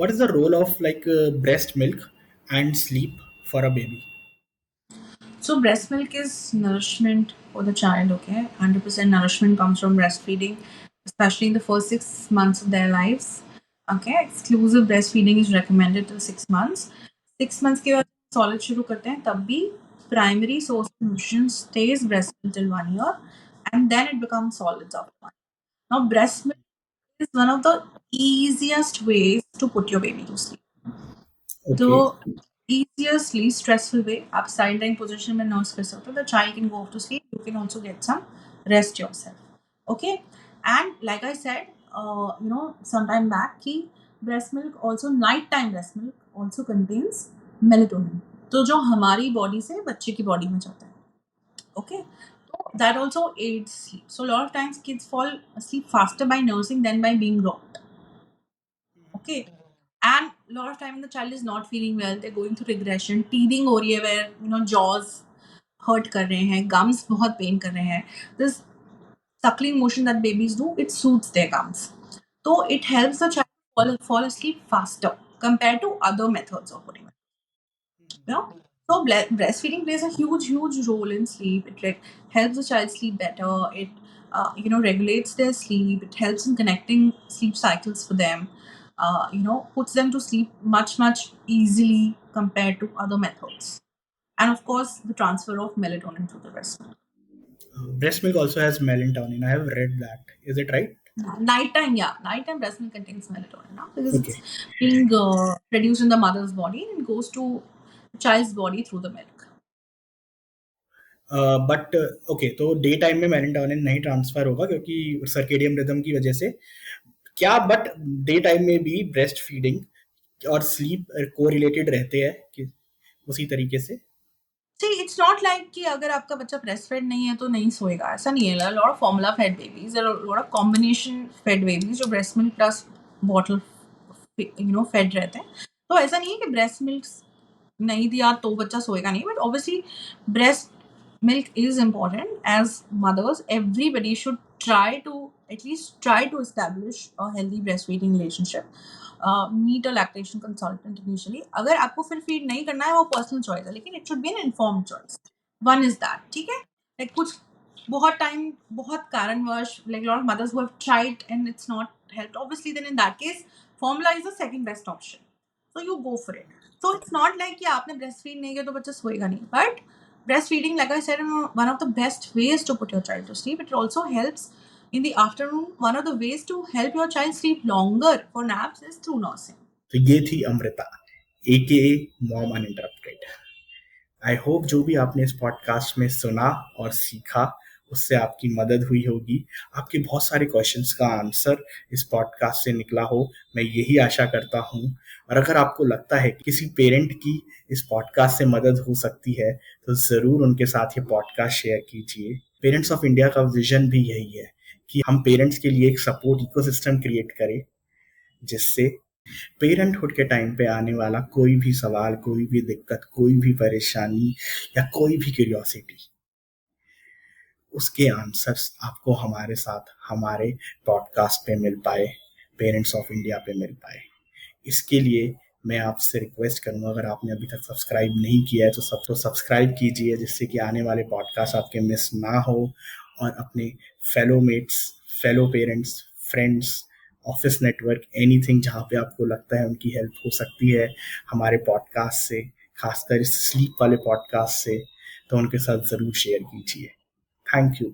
What is the role of breast milk and sleep for a baby? So breast milk is nourishment for the child, okay? 100% nourishment comes from breastfeeding, especially in the first 6 months of their lives. Okay, exclusive breastfeeding is recommended till 6 months. 6 months के बाद solid शुरू करते हैं तब भी primary source of nutrition stays breast milk till 1 year and then it becomes solids after 1. Now breast milk is one of the easiest ways to put your baby to sleep. Okay. तो easiest, least stressful way, आप side lying position में nurse कर सकते हो. The child can go off to sleep. You can also get some rest yourself. Okay, and like I said, sometime back, कि breast milk also nighttime breast milk also contains melatonin. तो जो हमारी body से बच्चे की body में जाता है. Okay, so that also aids sleep. So a lot of times kids fall asleep faster by nursing than by being rocked. Okay, and a lot of time the child is not feeling well, they're going through regression, teething हो रही है where jaws hurt कर रहे हैं, gums बहुत pain कर रहे हैं. This suckling motion that babies do, it soothes their gums, so it helps the child fall asleep faster compared to other methods of putting you know so breastfeeding plays a huge role in sleep. It helps the child sleep better. It regulates their sleep. It helps in connecting sleep cycles for them. Puts them to sleep much easily compared to other methods. And of course the transfer of melatonin through the breast milk. Breast milk also has melatonin. I have read that. Is it right? Nighttime breast milk contains melatonin now because Okay. it's being produced in the mother's body and it goes to the child's body through the milk. But okay, तो day time में melatonin नहीं transfer होगा क्योंकि circadian rhythm की वजह से. क्या but day time में भी ब्रेस्ट फीडिंग और स्लीप को रिलेटेड रहते हैं कि उसी तरीके से? सी इट्स नॉट लाइक कि अगर आपका बच्चा ब्रेस्ट फेड नहीं है तो नहीं सोएगा, ऐसा नहीं है. Lot of formula fed babies, lot of combination fed babies जो breast milk plus bottle fed रहते हैं. तो ऐसा नहीं है कि ब्रेस्ट मिल्क नहीं दिया तो बच्चा सोएगा नहीं, but obviously breast milk is important. As mothers, everybody should try to establish a healthy breastfeeding relationship. Meet a lactation consultant initially. अगर आपको फिर फीड नहीं करना है वो पर्सनल चॉइस है, लेकिन it should be an informed choice. One is that, ठीक है. लाइक कुछ बहुत टाइम बहुत कारणवश, like lot of mothers who have tried and it's not helped, obviously then in that case formula is the second best option. So you go for it. So it's not like कि आपने breastfeed नहीं किया तो बच्चा सोएगा नहीं. But breastfeeding, like I said, is one of the best ways to put your child to sleep. It also helps in the afternoon. One of the ways to help your child sleep longer for naps is through nursing. तो ये थी Amrita, AKA mom uninterrupted. I hope जो भी आपने इस podcast में सुना और सीखा उससे आपकी मदद हुई होगी. आपके बहुत सारे क्वेश्चंस का आंसर इस पॉडकास्ट से निकला हो, मैं यही आशा करता हूँ. और अगर आपको लगता है कि किसी पेरेंट की इस पॉडकास्ट से मदद हो सकती है तो ज़रूर उनके साथ ये पॉडकास्ट शेयर कीजिए. पेरेंट्स ऑफ इंडिया का विजन भी यही है कि हम पेरेंट्स के लिए एक सपोर्ट इकोसिस्टम क्रिएट करें जिससे पेरेंटहुड के टाइम पे आने वाला कोई भी सवाल, कोई भी दिक्कत, कोई भी परेशानी या कोई भी क्यूरियोसिटी, उसके आंसर्स आपको हमारे साथ हमारे पॉडकास्ट पे मिल पाए, पेरेंट्स ऑफ इंडिया पे मिल पाए. इसके लिए मैं आपसे रिक्वेस्ट करूंगा, अगर आपने अभी तक सब्सक्राइब नहीं किया है तो सब्सक्राइब कीजिए जिससे कि आने वाले पॉडकास्ट आपके मिस ना हो. और अपने fellow mates, fellow parents, friends, office network, anything जहाँ पे आपको लगता है उनकी हेल्प हो सकती है हमारे पॉडकास्ट से, खासकर इस स्लीप वाले पॉडकास्ट से, तो उनके साथ ज़रूर शेयर कीजिए. Thank you.